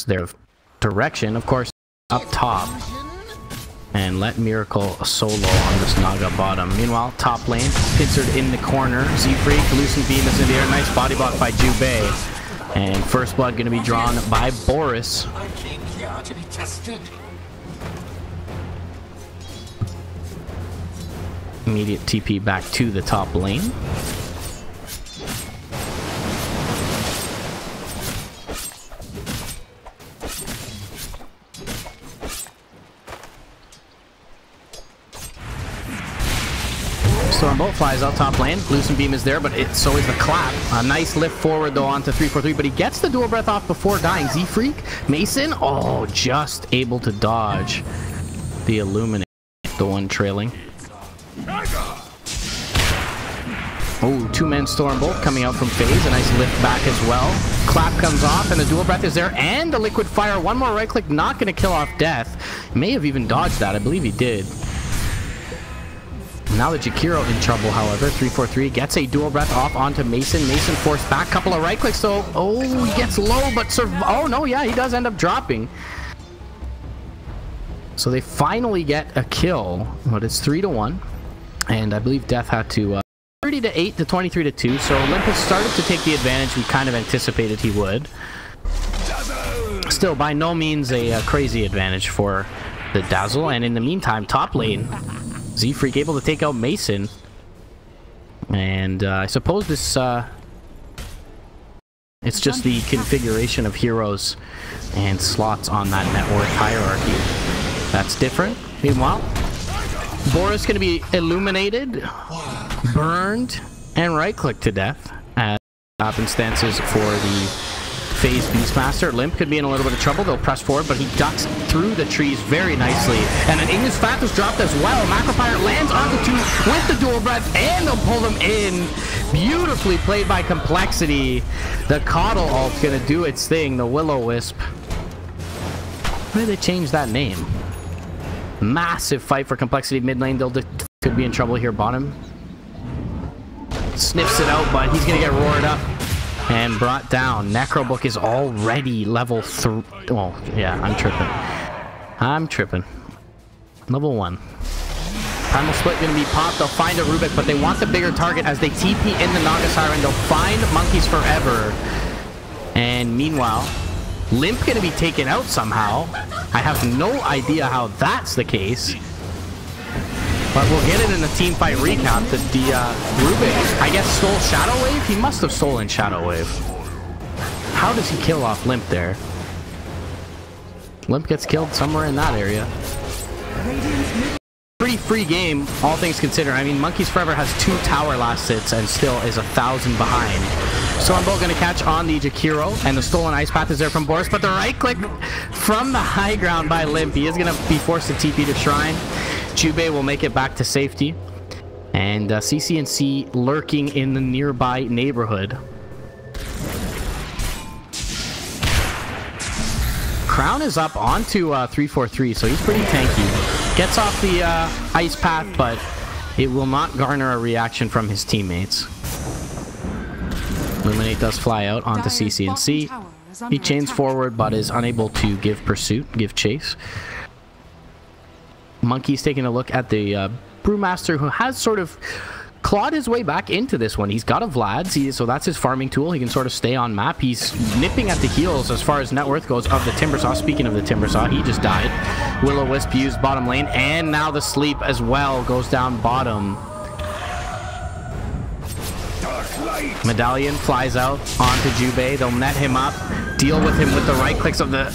their direction, of course, up top. And let Miracle solo on this Naga bottom. Meanwhile, top lane, pincered in the corner. Z-Freak, Lucent Beam is in the air. Nice body block by Jubei. And first blood going to be drawn by Boris. Immediate TP back to the top lane. Stormbolt flies out top lane. Lucent Beam is there, but so is the clap. A nice lift forward though onto 343, but he gets the dual breath off before dying. Z-Freak, Mason, oh, just able to dodge the Illuminate, the one trailing. Oh, two-man Stormbolt coming out from FaZe. A nice lift back as well. Clap comes off, and the dual breath is there, and the liquid fire. One more right click, not going to kill off Death. May have even dodged that. I believe he did. Now the Jakiro in trouble, however. 343 gets a dual breath off onto Mason. Mason forced back. Couple of right clicks, though. Oh, he gets low, but oh, no, yeah, he does end up dropping. So they finally get a kill, but it's 3-1. And I believe Death had to 30-8 to 23-2. So Olympus started to take the advantage we kind of anticipated he would. Still, by no means a crazy advantage for the Dazzle. And in the meantime, top lane, Z-Freak able to take out Mason. And I suppose this it's just the configuration of heroes and slots on that network hierarchy that's different. Meanwhile, Boris going to be illuminated, burned, and right-clicked to death as happenstances for the FaZe Beastmaster. Limp could be in a little bit of trouble. They'll press forward, but he ducks through the trees very nicely. And an Ignis Fatuus dropped as well. Macropyre lands onto two with the dual breath, and they'll pull them in. Beautifully played by Complexity. The Coddle ult's gonna do its thing. The Will-O-Wisp. Why did they change that name? Massive fight for Complexity mid lane. They'll could be in trouble here bottom. Sniffs it out, but he's gonna get roared up and brought down. Necrobook is already level 3. Oh, yeah, I'm tripping. Level 1. Primal Split gonna be popped. They'll find a Rubik, but they want the bigger target as they TP in the Naga Siren. They'll find Monkeys Forever. And meanwhile, Limp gonna be taken out somehow. I have no idea how that's the case. But we'll get it in the team fight recap. The Rubik, I guess, stole Shadow Wave? He must have stolen Shadow Wave. How does he kill off Limp there? Limp gets killed somewhere in that area. Pretty free game, all things considered. I mean, Monkeys Forever has 2 tower last hits and still is 1,000 behind. Stormbolt going to catch on the Jakiro, and the stolen Ice Path is there from Boris, but the right click from the high ground by Limp. He is going to be forced to TP to Shrine. Jubei will make it back to safety. And CCNC lurking in the nearby neighborhood. Crown is up onto 343, so he's pretty tanky. Gets off the Ice Path, but it will not garner a reaction from his teammates. Illuminate does fly out onto CCNC. He chains forward, but is unable to give chase. Monkey's taking a look at the Brewmaster, who has sort of clawed his way back into this one. He's got a Vlad's, so that's his farming tool. He can sort of stay on map. He's nipping at the heels as far as net worth goes of the Timbersaw. Speaking of the Timbersaw, he just died. Will-O-Wisp used bottom lane, and now the sleep as well goes down bottom. Medallion flies out onto Jubei. They'll net him up, deal with him with the right clicks of the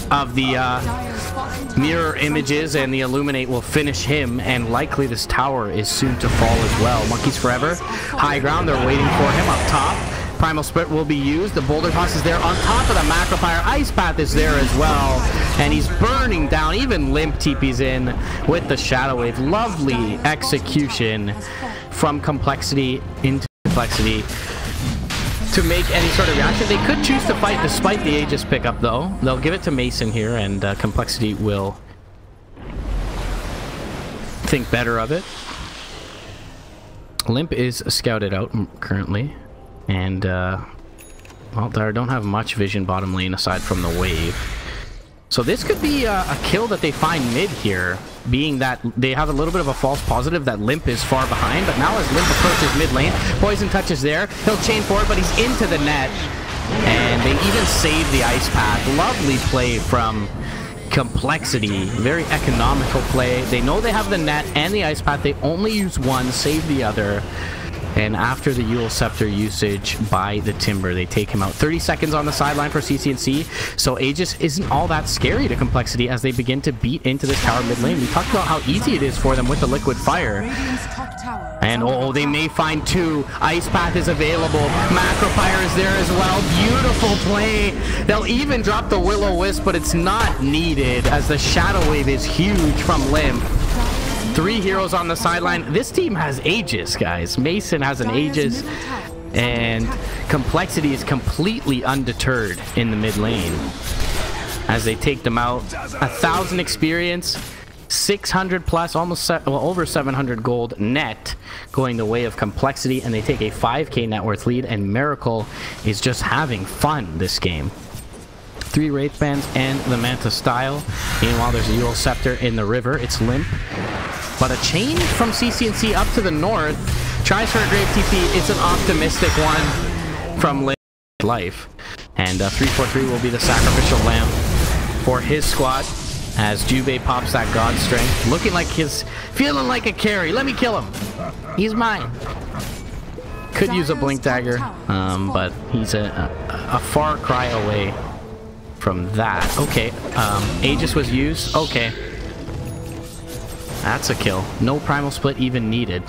mirror images, and the Illuminate will finish him, and likely this tower is soon to fall as well. Monkeys Forever, high ground, they're waiting for him up top. Primal Split will be used. The Boulder Toss is there on top of the Macropyre. Ice Path is there as well, and he's burning down. Even Limp TP's in with the Shadow Wave. Lovely execution from Complexity into Complexity to make any sort of reaction. They could choose to fight despite the Aegis pickup, though. They'll give it to Mason here, and Complexity will think better of it. Limp is scouted out currently, and well, they don't have much vision bottom lane aside from the wave. So this could be a kill that they find mid here, being that they have a little bit of a false positive that Limp is far behind. But now as Limp approaches mid lane, Poison touches there. He'll chain forward, but he's into the net. And they even save the ice path. Lovely play from Complexity. Very economical play. They know they have the net and the ice path. They only use one, save the other. And after the Eul Scepter usage by the Timber, they take him out. 30 seconds on the sideline for CCNC. So Aegis isn't all that scary to Complexity as they begin to beat into this tower mid lane. We talked about how easy it is for them with the Liquid Fire. And oh, they may find two. Ice Path is available. Macropyre is there as well. Beautiful play. They'll even drop the Will-O-Wisp, but it's not needed as the Shadow Wave is huge from Limp. 3 heroes on the sideline. This team has Aegis, guys. Mason has an Aegis, and Complexity is completely undeterred in the mid lane as they take them out. 1,000 experience, 600 plus, almost over 700 gold net going the way of Complexity, and they take a 5k net worth lead, and Miracle is just having fun this game. 3 Wraith Bands and the Manta Style. Meanwhile, there's a Eul Scepter in the river. It's Limp. But a change from CCNC up to the north. Tries for a Grave TP. It's an optimistic one from Limp Life. And 343 will be the sacrificial lamb for his squad as Jubei pops that God Strength. Looking like he's feeling like a carry. Let me kill him. He's mine. Could use a Blink Dagger, but he's a far cry away from that. Okay, Aegis was used. Okay. That's a kill. No Primal Split even needed.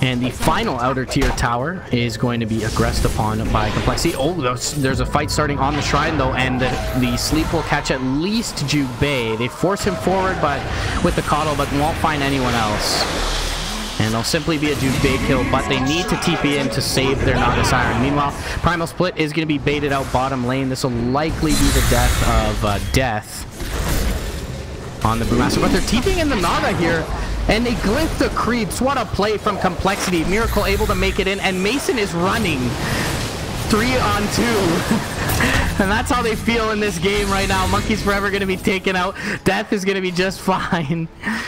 And the final outer tier tower is going to be aggressed upon by Complexity. Oh, there's a fight starting on the Shrine, though, and the Sleep will catch at least Jubei. They force him forward, but with the Coddle, but won't find anyone else. And they'll simply be a Jubei kill, but they need to TP in to save their Naga Siren. Meanwhile, Primal Split is going to be baited out bottom lane. This will likely be the death of Death on the Brewmaster. But they're TPing in the Naga here, and they glyph the creeps. What a play from Complexity. Miracle able to make it in, and Mason is running 3 on 2. And that's how they feel in this game right now. Monkey's forever going to be taken out. Death is going to be just fine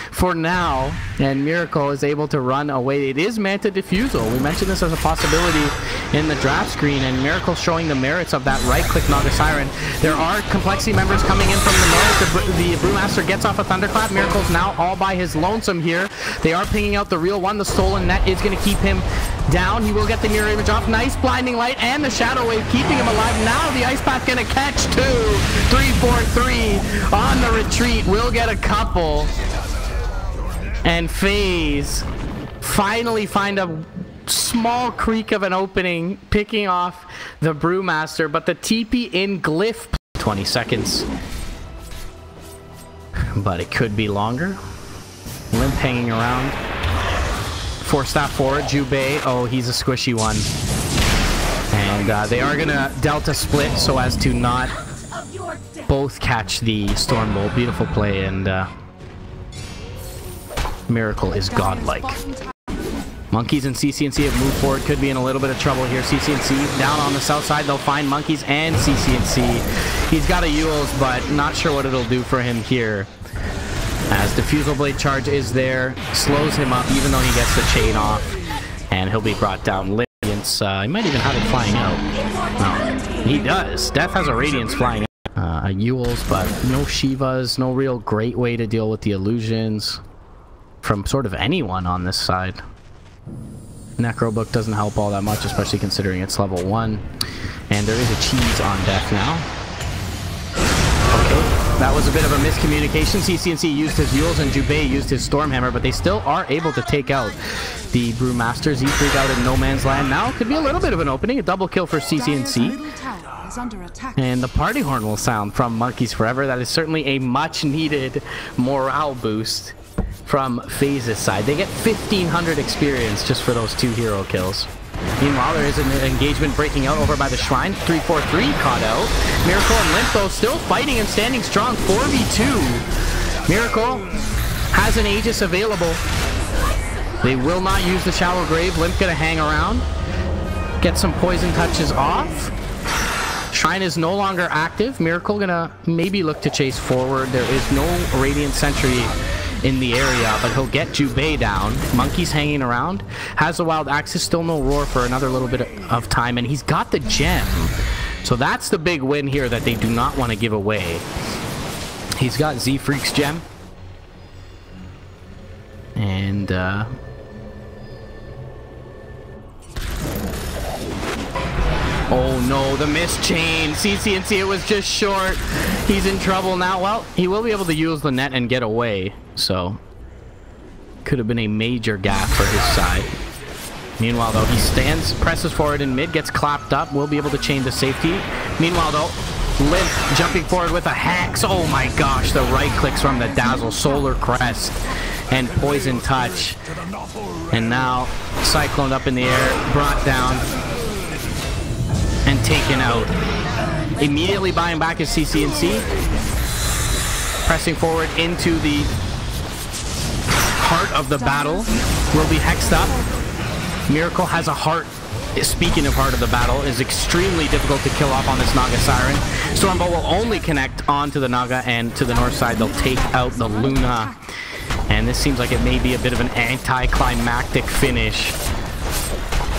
for now. And Miracle is able to run away. It is Manta Diffusal. We mentioned this as a possibility in the draft screen. And Miracle showing the merits of that right-click Naga Siren. There are Complexity members coming in from the north. The Brewmaster gets off a Thunderclap. Miracle's now all by his lonesome here. They are pinging out the real one. The Stolen Net is going to keep him down. He will get the Mirror Image off. Nice Blinding Light and the Shadow Wave keeping him alive. Now the Ice Path gonna catch 2. 3-4-3 on the retreat. We'll get a couple. And FaZe finally find a small creek of an opening, picking off the Brewmaster, but the TP in Glyph. 20 seconds. But it could be longer. Limp hanging around. Force that forward. Jubei. Oh, he's a squishy one. And they are going to Delta split so as to not both catch the Stormbolt. Beautiful play, and Miracle is godlike. Monkeys and CCNC have moved forward. Could be in a little bit of trouble here. CCNC down on the south side. They'll find Monkeys and CCNC. He's got a Eul's, but not sure what it'll do for him here. As Diffusal Blade Charge is there. Slows him up even though he gets the chain off. And he'll be brought down. Radiance, he might even have it flying out. No, he does. Death has a Radiance flying out. A Eul's, but no Shivas. No real great way to deal with the illusions from sort of anyone on this side. Necrobook doesn't help all that much, especially considering it's level 1. And there is a cheese on Death now. Okay, that was a bit of a miscommunication. CCNC used his Eul's and Jubei used his Stormhammer, but they still are able to take out the Brewmaster. Z3 out in no man's land now. Could be a little bit of an opening. A double kill for CCNC. And the party horn will sound from Monkeys Forever. That is certainly a much needed morale boost from FaZe's side. They get 1,500 experience just for those 2 hero kills. Meanwhile, there is an engagement breaking out over by the Shrine. 3-4-3 caught out. Miracle and Limp, though, still fighting and standing strong. 4v2. Miracle has an Aegis available. They will not use the Shallow Grave. Limp gonna hang around. Get some poison touches off. Shrine is no longer active. Miracle gonna maybe look to chase forward. There is no Radiant Sentry in the area, but he'll get Jubei down. Monkey's hanging around. Has the Wild Axis, still no Roar for another little bit of time, and he's got the gem. So that's the big win here that they do not want to give away. He's got Z-Freak's gem. And, oh no, the missed chain. CCNC, it was just short. He's in trouble now. Well, he will be able to use the net and get away. So, could have been a major gap for his side. Meanwhile, though, he stands, presses forward in mid, gets clapped up, will be able to chain to safety. Meanwhile, though, Limp jumping forward with a Hex. Oh my gosh, the right clicks from the Dazzle, Solar Crest, and Poison Touch. And now, Cyclone up in the air, brought down, and taken out. Immediately buying back his CCNC. Pressing forward into the heart of the battle. Will be hexed up. Miracle has a heart. Speaking of heart of the battle, is extremely difficult to kill off on this Naga Siren. Stormbolt will only connect onto the Naga, and to the north side they'll take out the Luna. And this seems like it may be a bit of an anticlimactic finish,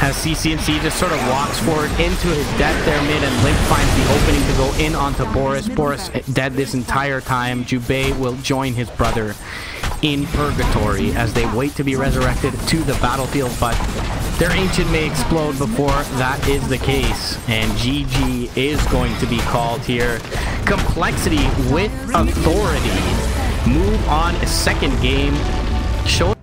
as CCNC just sort of walks forward into his death there mid, and Link finds the opening to go in onto Boris. Boris dead this entire time. Jubei will join his brother in Purgatory as they wait to be resurrected to the battlefield, but their Ancient may explode before that is the case, and GG is going to be called here. Complexity with authority. Move on, second game. Show